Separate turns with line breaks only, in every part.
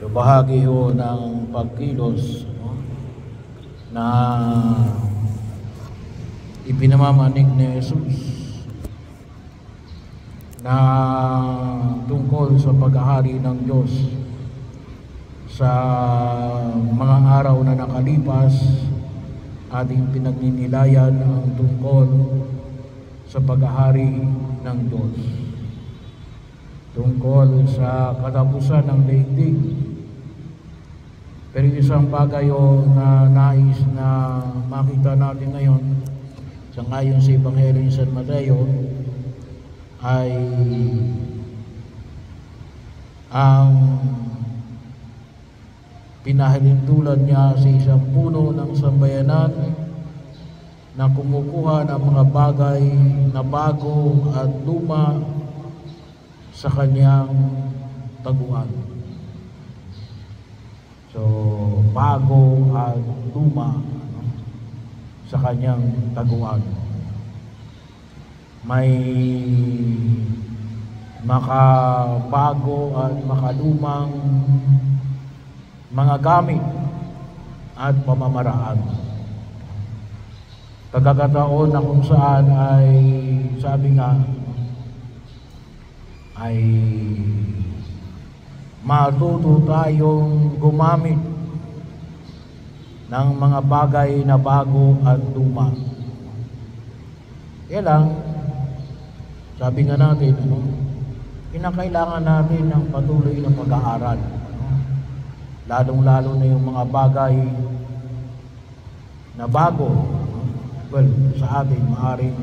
So, bahagi ho ng pagkilos, no, na ipinamamanig ni Jesus na tungkol sa paghahari ng Diyos sa mga araw na nakalipas. Ating pinagninilayan ang tungkol sa paghahari ng Diyos, tungkol sa katapusan ng daigdig. Pero isang bagay na nais na makita natin ngayon sa ngayon sa Ebanghelyo ni San Mateo ay ang pinahalintulad niya sa isang puno ng sambayanan na kumukuha ng mga bagay na bago at luma sa kanyang taguan. So, bago at luma sa kanyang taguan. May makabago at makalumang mga gamit at pamamaraan. Pagkakataon na kung saan ay, sabi nga, ay matuto tayong gumamit ng mga bagay na bago at luma. Kaya lang, sabi nga natin, kinakailangan natin ng patuloy na pag-aaral. Lalong-lalo na yung mga bagay na bago. Well, sa atin, maaaring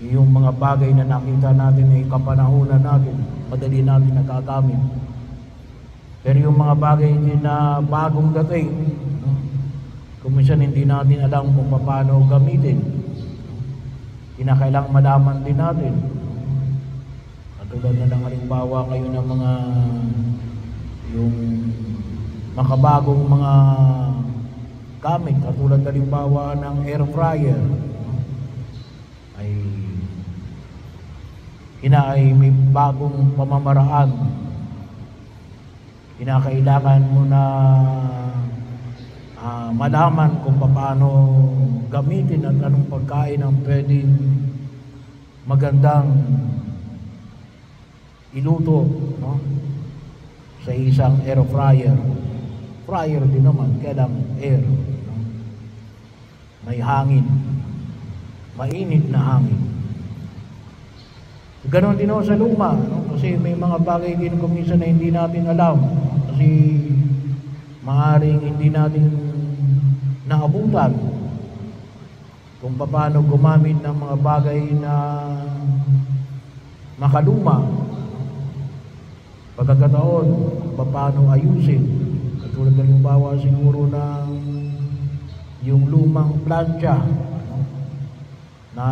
yung mga bagay na nakita natin ay kapanahunan natin, madali natin nagagamit. Pero yung mga bagay din na bagong dating, kung minsan hindi natin alam kung paano gamitin, kinakailangan malaman din natin. Katulad na lang halimbawa kayo ng mga yung makabagong mga gamit, katulad halimbawa ng air fryer, ay may bagong pamamaraan. Kinakailangan mo na malaman kung paano gamitin at anong pagkain ang pwedeng magandang iluto, no? Sa isang air fryer. Fryer din naman, kaya lang air, no? May hangin, mainit na hangin. Ganon din sa luma, no? Kasi may mga bagay din kung minsan na hindi natin alam, no? Kasi maaaring hindi natin naabutan kung paano gumamit ng mga bagay na makaluma. Pagkakataon, paano ayusin. Katulad halimbawa siguro ng yung lumang plancha, no? Na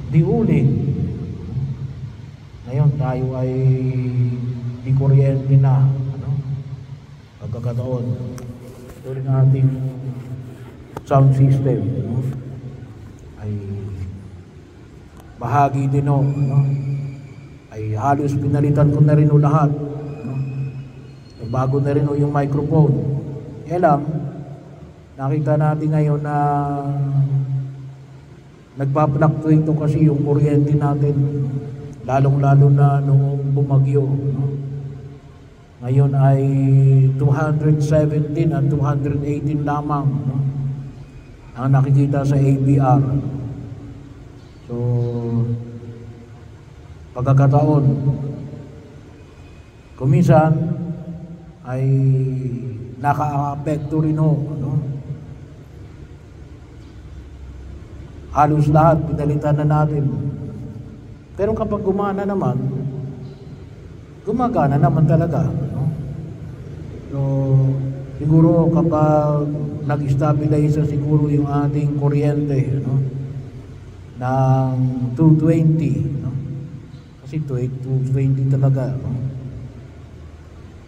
diuling. Ngayon tayo ay di kuryente na, ano? Pagkakataon, ito rin ating sound system, no? Ay bahagi din, no? Ay halos pinalitan ko na rin lahat, no? Bago na rin yung microphone. Eh lang, nakita natin ngayon na nagpa-fluctuate kasi yung kuryente natin, lalong-lalo na nung bumagyo, no? Ngayon ay 217 at 218 lamang, no? Ang nakikita sa ABR. So, pagkakataon, kuminsan ay naka-apekto rin, no? Halos lahat pinalitan na natin. Pero kapag gumana naman, gumagana naman talaga, no? So, siguro kapag nag-stabilize siguro yung ating kuryente, no? Ng 220, no? Kasi 220 talaga, no?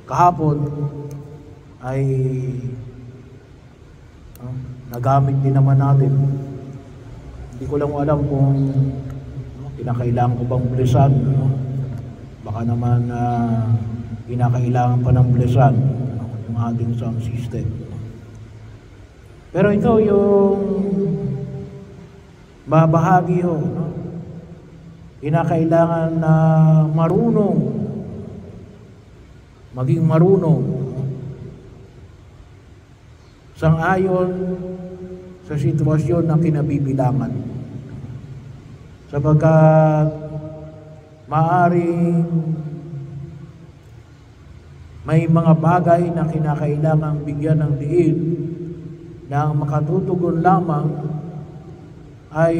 Kahapon ay nagamit din naman natin. Hindi ko lang alam kung kinakailangan ko bang bilisan, no? Baka Baka naman kinakailangan pa ng blesan yung ating sound system. Pero ito yung babahagi ho, no? Kinakailangan na maging marunong sang-ayon sa sitwasyon na kinabibilangan. Sapagkat maaring may mga bagay na kinakailangang bigyan ng diin na ang makatutugon lamang ay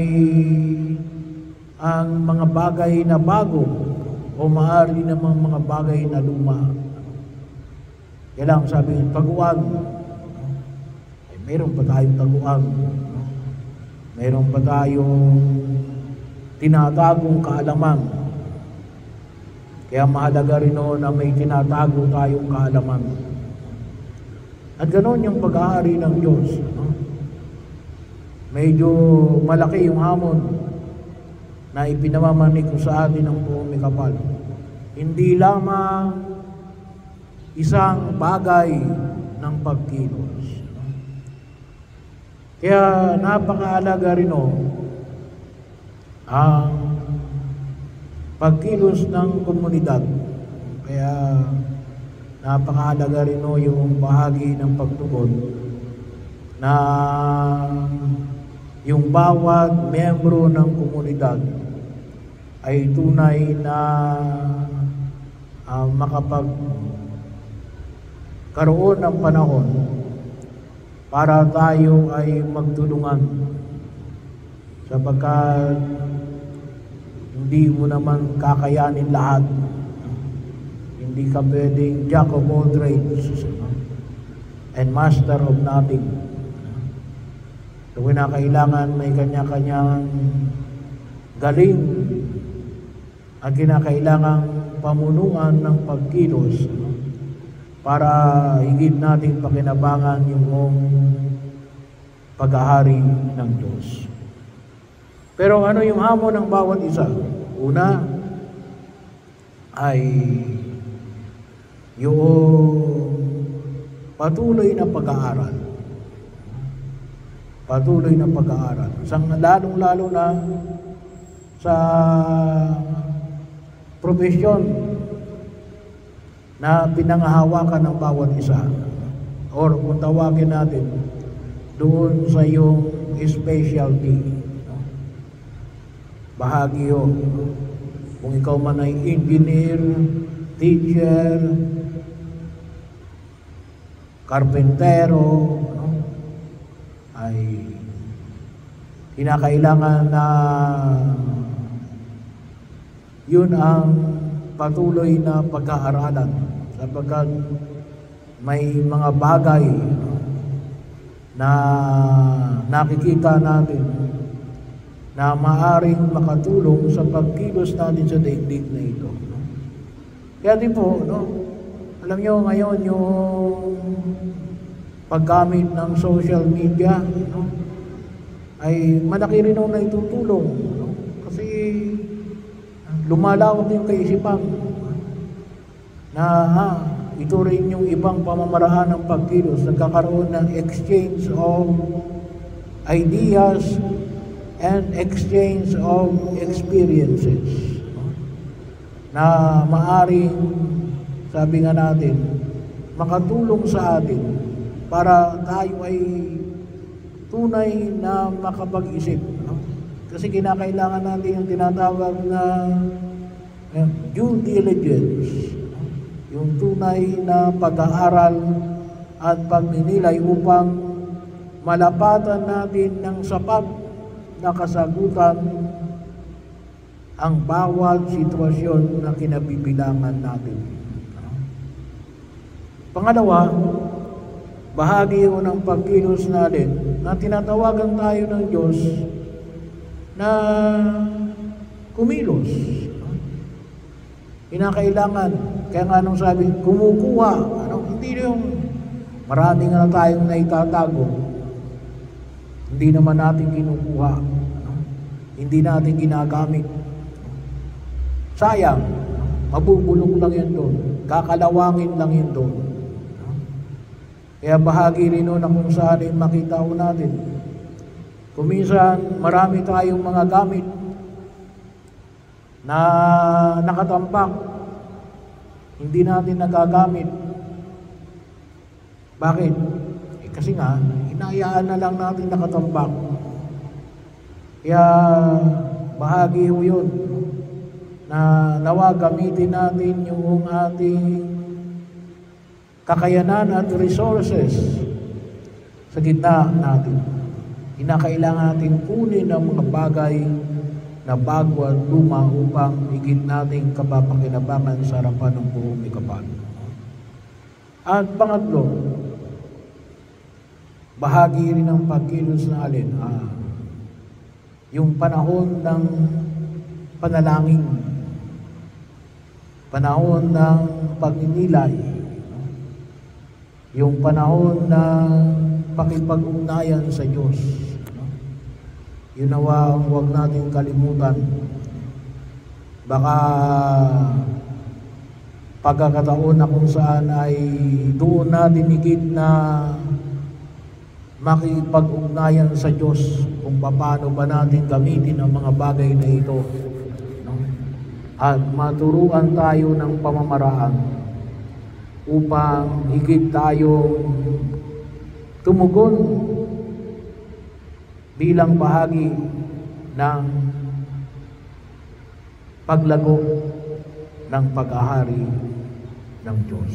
ang mga bagay na bago o maaari namang mga bagay na luma. Kaya lang sabi ng taguan, ay mayroon pa tayong taguan, mayroon pa tayong tinatagong kaalaman. Kaya mahalaga rin na may tinatago tayong kaalaman. At ganoon yung pag-aari ng Diyos. Medyo malaki yung hamon na ipinamamanik ko sa atin ng buong mikapal. Hindi lamang isang bagay ng pagkilos. Kaya napakaalaga rin ang pagkilos ng komunidad. Kaya napakahalaga rin yung bahagi ng pagtugon na yung bawat miyembro ng komunidad ay tunay na makapagkaroon ng panahon para tayo ay magtulungan, sapagkat hindi mo naman kakayanin lahat. Hindi ka pwedeng jack of all trades and master of nothing. So kinakailangan may kanya-kanyang galing at kinakailangang pamunuan ng pagkilos para higit nating pakinabangan yung pag-ahari ng Diyos. Pero ano yung hamon ng bawat isa? Una ay yung patuloy na pag-aaral. Patuloy na pag-aaral. Lalong-lalo na sa profesyon na pinanghahawakan ng bawat isa. Or kung tawagin natin, doon sa yung specialty. Bahagi yun. Kung ikaw man ay engineer, teacher, karpentero, ay kinakailangan na yun ang patuloy na pag-aaralan, sapagkat may mga bagay na nakikita natin na maaring makatulong sa pagkilos natin sa daigdig na ito. Kaya din po, alam nyo ngayon yung paggamit ng social media ay malaki rin na itutulong. Kasi lumalawak yung kaisipan na ito rin yung ibang pamamaraan ng pagkilos. Nagkakaroon ng exchange of ideas and exchange of experiences na maaring, sabi nga natin, makatulong sa atin para tayo ay tunay na makapag-isip. Kasi kinakailangan natin yung tinatawag na due diligence, yung tunay na pag-aaral at pagninilay upang malapatan natin ng sapat na kasagutan ang bawat sitwasyon na kinabibilangan natin. Pangalawa, bahagi yun ng pagkilos natin na tinatawagan tayo ng Diyos na kumilos. Kinakailangan, kaya nga nung sabi, kumukuha. Hindi yung marami nga na tayong naitatago. Hindi naman natin kinukuha. Hindi natin ginagamit. Sayang. Mabubulok lang yan doon. Kakalawangin lang yan doon. Kaya bahagi rin na kung saan ay makita ko natin. Kung minsan marami tayong mga gamit na nakatambak, hindi natin nagagamit. Bakit? Kasi nga, hinayaan na lang natin nakatambak. Kaya bahagi ho yun na nawa gamitin natin yung ating kakayanan at resources sa gitna natin. Kinakailangan natin kunin ang mga bagay na bago at luma upang higit nating kapapakinabangan sa harapan ng buong ikapal. At pangatlo, bahagi rin ng pagkilos na alin, yung panahon ng panalangin, panahon ng pagninilay, yung panahon ng pakipag-ugnayan sa Diyos. Yun nawa ang huwag natin kalimutan. Baka pagkakataon na kung saan ay doon natin higit na makipag-ugnayan sa Diyos kung paano ba natin gamitin ang mga bagay na ito. At maturuan tayo ng pamamaraan upang higit tayong tumugon bilang bahagi ng paglago ng pag-ahari ng Diyos.